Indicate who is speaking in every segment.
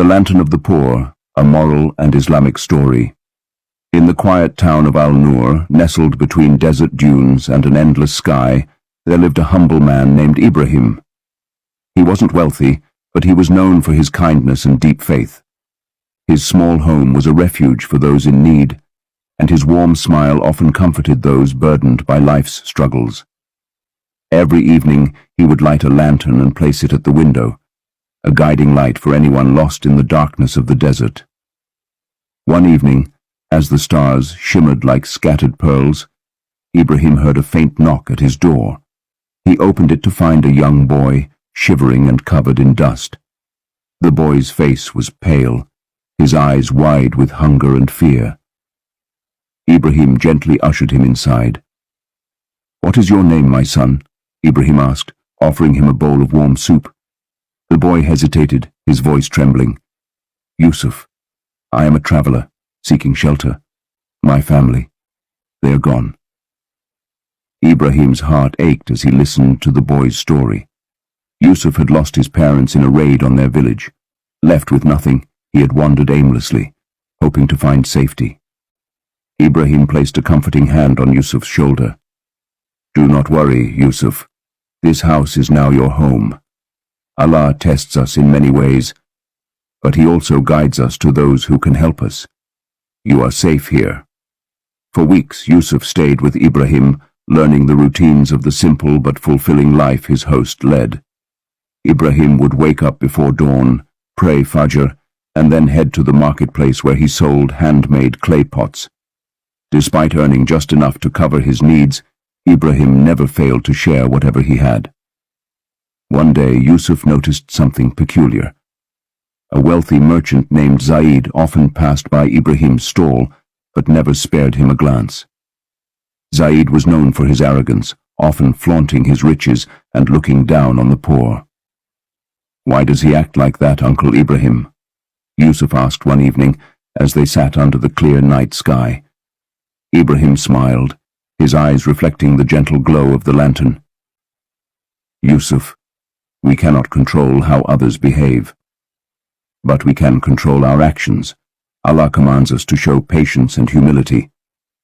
Speaker 1: The Lantern of the Poor, a moral and Islamic story. In the quiet town of Al-Nur, nestled between desert dunes and an endless sky, there lived a humble man named Ibrahim. He wasn't wealthy, but he was known for his kindness and deep faith. His small home was a refuge for those in need, and his warm smile often comforted those burdened by life's struggles. Every evening he would light a lantern and place it at the window, a guiding light for anyone lost in the darkness of the desert. One evening, as the stars shimmered like scattered pearls, Ibrahim heard a faint knock at his door. He opened it to find a young boy, shivering and covered in dust. The boy's face was pale, his eyes wide with hunger and fear. Ibrahim gently ushered him inside. "What is your name, my son?" Ibrahim asked, offering him a bowl of warm soup. The boy hesitated, his voice trembling. "Yousuf. I am a traveler, seeking shelter. My family, they are gone." Ibrahim's heart ached as he listened to the boy's story. Yousuf had lost his parents in a raid on their village. Left with nothing, he had wandered aimlessly, hoping to find safety. Ibrahim placed a comforting hand on Yousuf's shoulder. "Do not worry, Yousuf. This house is now your home. Allah tests us in many ways, but He also guides us to those who can help us. You are safe here." For weeks, Yousuf stayed with Ibrahim, learning the routines of the simple but fulfilling life his host led. Ibrahim would wake up before dawn, pray Fajr, and then head to the marketplace where he sold handmade clay pots. Despite earning just enough to cover his needs, Ibrahim never failed to share whatever he had. One day, Yousuf noticed something peculiar. A wealthy merchant named Zaid often passed by Ibrahim's stall, but never spared him a glance. Zaid was known for his arrogance, often flaunting his riches and looking down on the poor. "Why does he act like that, Uncle Ibrahim?" Yousuf asked one evening as they sat under the clear night sky. Ibrahim smiled, his eyes reflecting the gentle glow of the lantern. "Yousuf, we cannot control how others behave, but we can control our actions. Allah commands us to show patience and humility.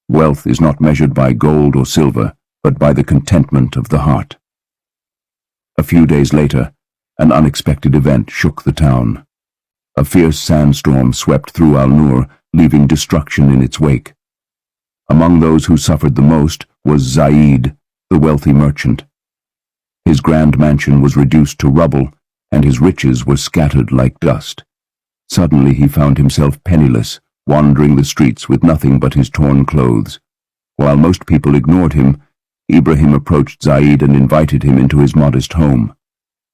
Speaker 1: Wealth is not measured by gold or silver, but by the contentment of the heart." A few days later, an unexpected event shook the town. A fierce sandstorm swept through Al-Nur, leaving destruction in its wake. Among those who suffered the most was Zaid, the wealthy merchant. His grand mansion was reduced to rubble, and his riches were scattered like dust. Suddenly he found himself penniless, wandering the streets with nothing but his torn clothes. While most people ignored him, Ibrahim approached Zaid and invited him into his modest home.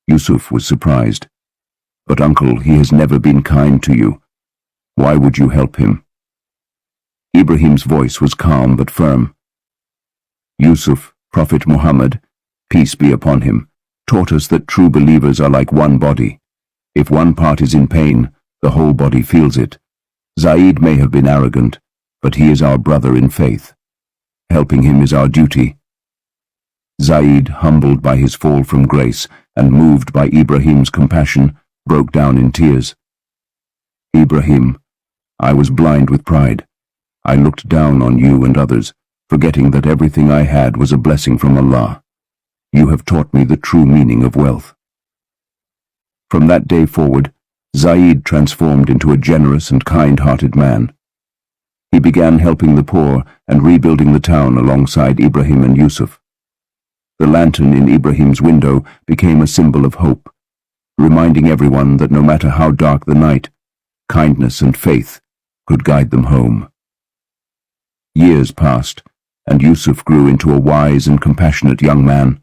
Speaker 1: Yousuf was surprised. "But uncle, he has never been kind to you. Why would you help him?" Ibrahim's voice was calm but firm. "Yousuf, Prophet Muhammad, peace be upon him, taught us that true believers are like one body. If one part is in pain, the whole body feels it. Zaid may have been arrogant, but he is our brother in faith. Helping him is our duty." Zaid, humbled by his fall from grace and moved by Ibrahim's compassion, broke down in tears. "Ibrahim, I was blind with pride. I looked down on you and others, forgetting that everything I had was a blessing from Allah. You have taught me the true meaning of wealth." From that day forward, Zaid transformed into a generous and kind-hearted man. He began helping the poor and rebuilding the town alongside Ibrahim and Yousuf. The lantern in Ibrahim's window became a symbol of hope, reminding everyone that no matter how dark the night, kindness and faith could guide them home. Years passed, and Yousuf grew into a wise and compassionate young man.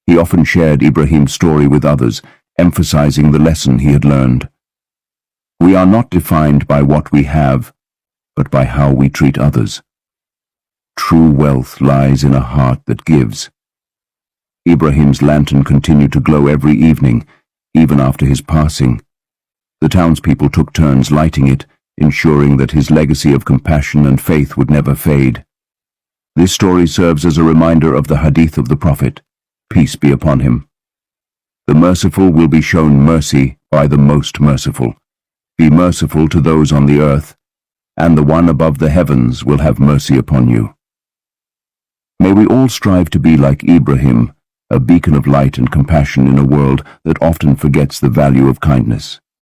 Speaker 1: He often shared Ibrahim's story with others, emphasizing the lesson he had learned. We are not defined by what we have, but by how we treat others. True wealth lies in a heart that gives. Ibrahim's lantern continued to glow every evening, even after his passing. The townspeople took turns lighting it, ensuring that his legacy of compassion and faith would never fade. This story serves as a reminder of the hadith of the Prophet, peace be upon him. The merciful will be shown mercy by the most merciful, Be merciful to those on the earth, and the one above the heavens will have mercy upon you. May we all strive to be like Ibrahim, a beacon of light and compassion in a world that often forgets the value of kindness.